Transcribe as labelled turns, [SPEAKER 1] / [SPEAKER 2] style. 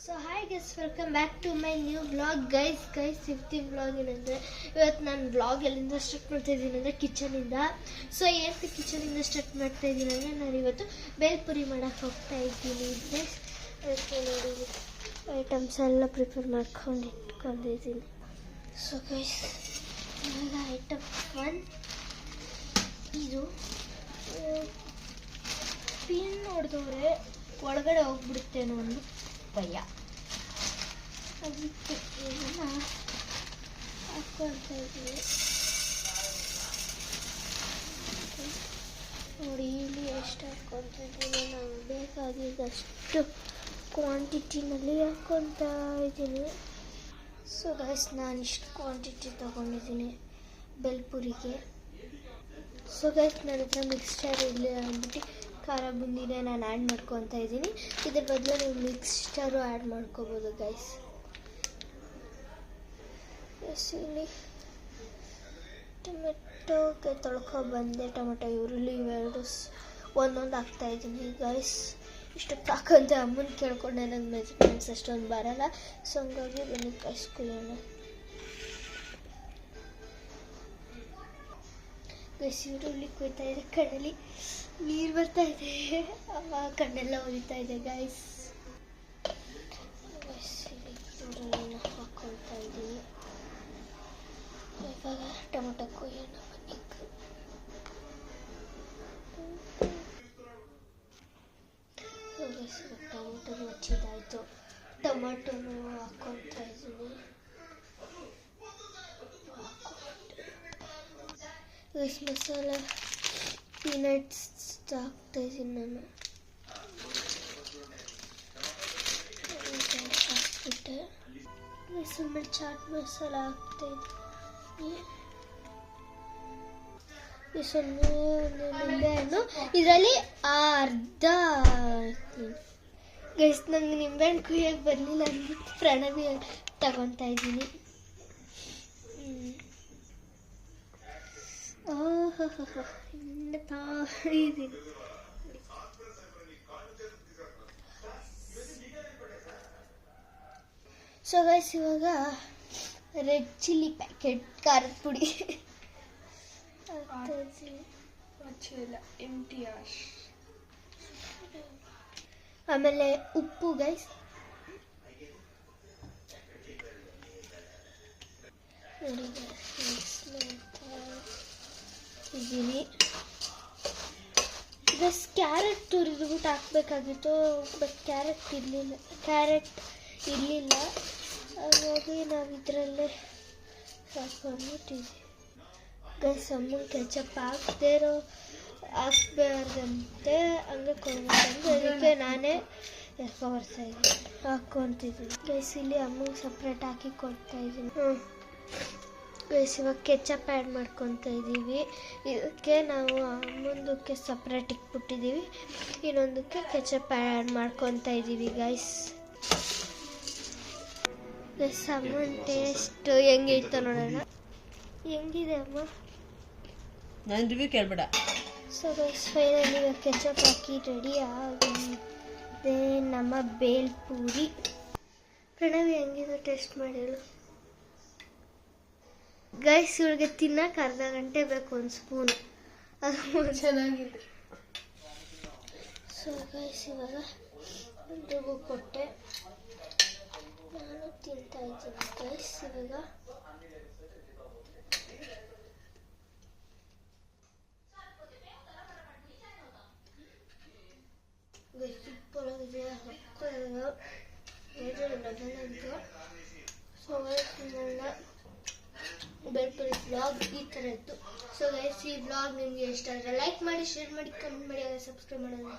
[SPEAKER 1] So hi guys, welcome back to my new vlog. Guys ಇವತ್ತಿನ vlog ಏನಂದರೆ, ಇವತ್ತು ನಾನು ವ್ಲಾಗ್ ಎಲ್ಲಿಂದ ಸ್ಟಾರ್ಟ್ ಮಾಡ್ತಾ ಇದ್ದೀನಿ ಅಂದರೆ ಕಿಚನಿಂದ. ಸೊ ಏನಕ್ಕೆ ಕಿಚನಿಂದ ಸ್ಟಾರ್ಟ್ ಮಾಡ್ತಾ ಇದ್ದೀನಿ ಅಂದರೆ, ನಾನು ಇವತ್ತು ಬೇಲ್ಪುರಿ ಮಾಡೋಕ್ಕೆ ಹೋಗ್ತಾ ಇದ್ದೀನಿ. ಅದಕ್ಕೆ ನೋಡಿ ಐಟಮ್ಸ್ ಎಲ್ಲ ಪ್ರಿಪೇರ್ ಮಾಡ್ಕೊಂಡು ಇಟ್ಕೊಂಡಿದ್ದೀನಿ. ಸೊ ಗೈಸ್, ಇವಾಗ ಐಟಮ್ 1 ಇದು ಪಿನ್ ಹೊಡೆದವ್ರೆ ಒಳಗಡೆ ಹೋಗ್ಬಿಡುತ್ತೇನೋ ಒಂದು ಭಯ. ಅದಕ್ಕೆ ಇದನ್ನು ಹಾಕ್ಕೊಳ್ತಾ ಇದ್ದೀವಿ. ನೋಡಿ ಇಲ್ಲಿ ಎಷ್ಟು ಹಾಕ್ಕೊಳ್ತಾ ಇದ್ದೀನಿ, ನಾವು ಬೇಕಾಗಿದ್ದಷ್ಟು ಕ್ವಾಂಟಿಟಿನಲ್ಲಿ ಹಾಕ್ಕೊಳ್ತಾ ಇದ್ದೀನಿ. ಸೊ ಗೈಸ್, ನಾನು ಇಷ್ಟು ಕ್ವಾಂಟಿಟಿ ತೊಗೊಂಡಿದ್ದೀನಿ ಬೇಲ್ಪುರಿಗೆ. ಸೊ ಗೈಸ್, ನನ್ನ ಹತ್ರ ಮಿಕ್ಸ್ಚರ್ ಇಲ್ಲ ಅಂದ್ಬಿಟ್ಟು ಖಾರ ಬುಂದಿನೇ ನಾನು ಆ್ಯಡ್ ಮಾಡ್ಕೊತಾ ಇದ್ದೀನಿ. ಇದ್ರ ಬದಲು ನೀವು ಮಿಕ್ಸ್ಚರು ಆ್ಯಡ್ ಮಾಡ್ಕೋಬೋದು ಗೈಸ್. ಇಲ್ಲಿ ಟೊಮೆಟೊಗೆ ತೊಳ್ಕೊಬಂದೆ, ಟೊಮೆಟೊ ಈರುಳ್ಳಿ ಇವೆರಡು ಒಂದೊಂದು ಹಾಕ್ತಾಯಿದ್ದೀನಿ ಗೈಸ್. ಇಷ್ಟಕ್ಕೆ ಹಾಕಂತ ಅಮ್ಮನ ಕೇಳ್ಕೊಂಡೆ, ನನಗೆ ಮೆಜರ್ಮೆಂಟ್ಸ್ ಅಷ್ಟೊಂದು ಬರೋಲ್ಲ. ಸೊ ಹಂಗಾಗಿ ಬನ್ನಿ ಗೈಸ್ ಕುಯ್ಯೋಣ. ಗೈಸ್ ಈರುಳ್ಳಿ ಕುಯ್ತಾ ಇದೆ, ಕಣ್ಣಲ್ಲಿ ನೀರು ಬರ್ತಾ ಇದೆ, ಕಣ್ಣೆಲ್ಲ ಉರಿತಾ ಇದೆ ಗೈಸ್. ಈರುಳ್ಳಿನ ಹಾಕ್ಕೊಳ್ತಾ ಇದ್ದೀನಿ. ಇವಾಗ ಟೊಮೊಟೊ ಕೊಯ್ಯೋಣ ಬನ್ನಿ. ಟೊಮೊಟೊ ಹಚ್ಚಿದಾಯಿತು, ಟೊಮೊಟೊನು ಹಾಕ್ಕೊಳ್ತಾ ಇದ್ದೀನಿ. ಗೈಸ್ ಮಸಾಲ ಪೀನಟ್ಸ್ ಹಾಕ್ತಾಯಿದ್ದೀನಿ ನಾನು. ಹಾಕ್ಬಿಟ್ಟೆ ಸುಮ್ಮನೆ ಚಾಟ್ ಮಸಾಲ ಹಾಕ್ತಾಯಿದ್ದೀನಿ. ಸುಮ್ಮನೆ ನಿಂಬೆಹಣ್ಣು ಇದರಲ್ಲಿ ಅರ್ಧ ಹಾಕ್ತೀನಿ ಗೈಸ್. ನಂಗೆ ನಿಂಬೆಹಣ್ಣು ಕುಯ್ಯೋಕ್ಕೆ ಬರಲಿಲ್ಲ ಅಂದ್ಬಿಟ್ಟು ಪ್ರಣವಿ ತಗೊತಾ ಇದ್ದೀನಿ. ಇನ್ನು ತಾಳಿದ್ದೀನಿ. ಸೊ ಗೈಸ್, ಇವಾಗ ರೆಡ್ ಚಿಲ್ಲಿ ಪ್ಯಾಕೆಟ್ ಖಾರದ ಪುಡಿ ಆಮೇಲೆ ಉಪ್ಪು ಗೈಸ್. ನೋಡಿ ಇದ್ದೀನಿ ಗೈಸ್. ಕ್ಯಾರೆಟ್ ತುರಿದ್ಬಿಟ್ಟು ಹಾಕ್ಬೇಕಾಗಿತ್ತು, ಬಟ್ ಕ್ಯಾರೆಟ್ ಇರಲಿಲ್ಲ ಹಾಗಾಗಿ ನಾವು ಇದರಲ್ಲೇ ಹಾಕ್ಕೊಂಡ್ಬಿಟ್ಟಿದ್ವಿ ಗೈಸ್. ಅಮ್ಮ ಕೆಚಪ್ ಹಾಕ್ಬಾರ್ದಂತೆ, ಹಂಗೆ ಕೊಡ್ಬೇಕಂದ್ರೆ ಅದಕ್ಕೆ ನಾನೇ ಹಾಕ್ಕೊತಿದ್ದೀನಿ ಗೈಸ್. ಇಲ್ಲಿ ಅಮ್ಮಗೆ ಸಪ್ರೇಟ್ ಹಾಕಿ ಕೊಡ್ತಾಯಿದ್ದೀನಿ. ಗೈಸ್ ಇವಾಗ ಕೆಚಪ್ ಆ್ಯಡ್ ಮಾಡ್ಕೊತಾ ಇದ್ದೀವಿ. ಇದಕ್ಕೆ ನಾವು ಮುಂದಕ್ಕೆ ಸಪ್ರೇಟ್ ಇಟ್ಬಿಟ್ಟಿದ್ದೀವಿ, ಇನ್ನೊಂದಕ್ಕೆ ಕೆಚಪ್ ಆ್ಯಡ್ ಮಾಡ್ಕೊತಾ ಇದ್ದೀವಿ ಗೈಸ್. ಗೈಸ್ ಅಮ್ಮನ ಟೇಸ್ಟ್ ಹೆಂಗೆ ಇತ್ತು ನೋಡೋಣ. ಹೆಂಗಿದೆ ಅಮ್ಮ?
[SPEAKER 2] ನಾನು ರಿವ್ಯೂ ಕೇಳಬೇಡ.
[SPEAKER 1] ಸೊ ಗೈಸ್ ಫೈನಲಿ ಕೆಚಪ್ ಹಾಕಿ ರೆಡಿ ಆಗಿದೆ ನಮ್ಮ ಬೇಲ್ಪುರಿ. ಪ್ರಣವಿ ಹೆಂಗಿದೆ ಟೇಸ್ಟ್ ಮಾಡಿಳು ಗೈಸ್. ಇವಳಿಗೆ ತಿನ್ನಕ್ಕೆ ಅರ್ಧ ಗಂಟೆ ಬೇಕು, ಒಂದು ಸ್ಪೂನ್. ಅದು
[SPEAKER 2] ಚೆನ್ನಾಗಿದೆ.
[SPEAKER 1] ಸೊ ಗೈಸ್ ಇವಾಗ ಎಲ್ರಿಗೂ ಕೊಟ್ಟೆ, ನಾನು ತಿಂತಾ ಇದ್ದೀನಿ ಗೈಸ್. ಇವಾಗ ಸೂಪರ್ ಆಗಿದೆ, ಸೊ ಗೈಸ್ ನನ್ನ ಬೇಲ್ಪುರಿ ವ್ಲಾಗ್ ಈ ಥರ ಇತ್ತು. ಸೊ ಗೈಸ್ ಈ ವ್ಲಾಗ್ ನಿಮಗೆ ಇಷ್ಟ ಆದರೆ ಲೈಕ್ ಮಾಡಿ, ಶೇರ್ ಮಾಡಿ, ಕಮೆಂಟ್ ಮಾಡಿ, ಸಬ್ಸ್ಕ್ರೈಬ್ ಮಾಡೋದು.